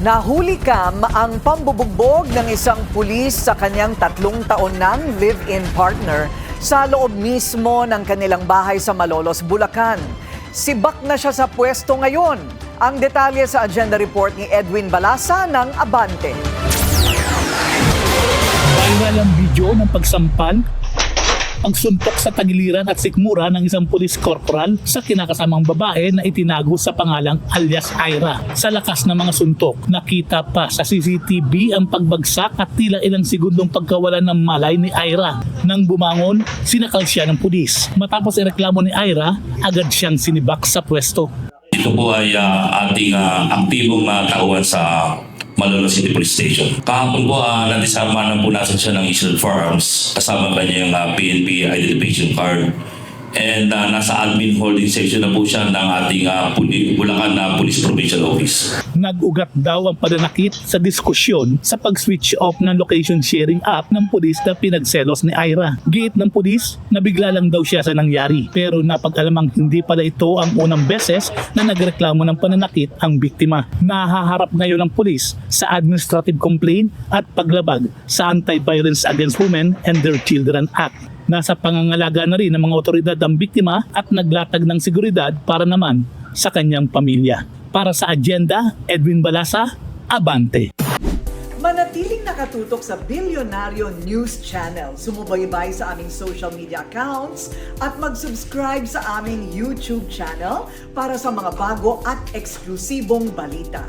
Nahuli kam ang pambubugbog ng isang pulis sa kanyang 3 taon ng live-in partner sa loob mismo ng kanilang bahay sa Malolos, Bulacan. Sibak na siya sa pwesto ngayon. Ang detalye sa agenda report ni Edwin Balasa ng Abante. Viral ang video ng pagsampal, pagsuntok sa tagiliran at sikmura ng isang police corporal sa kinakasamang babae na itinago sa pangalang alias Ira. Sa lakas ng mga suntok, nakita pa sa CCTV ang pagbagsak at tila ilang segundong pagkawalan ng malay ni Ira. Nang bumangon, sinakal siya ng pulis. Matapos ireklamo ni Ira, agad siyang sinibak sa pwesto. Ito po ay ating aktibong tauhan sa Malolos City Police Station. Kahapon po, nadisarma na po natin siya ng issued firearms kasama kanyang PNP identification card. And nasa admin holding section na po siya ng ating Bulacan Police Provincial Office. Nag-ugat daw ang pananakit sa diskusyon sa pag-switch off ng location sharing app ng pulis na pinagselos ni Ira. Giit ng pulis, nabigla lang daw siya sa nangyari. Pero napag-alamang hindi pala ito ang unang beses na nagreklamo ng pananakit ang biktima. Nahaharap ngayon ang pulis sa administrative complaint at paglabag sa Anti-Violence Against Women and Their Children Act. Nasa pangangalaga na rin ng mga otoridad ang biktima at naglatag ng seguridad para naman sa kanyang pamilya. Para sa agenda, Edwin Balasa, Abante. Manatiling nakatutok sa Bilyonaryo News Channel. Sumubaybay sa aming social media accounts at mag-subscribe sa aming YouTube channel para sa mga bago at eksklusibong balita.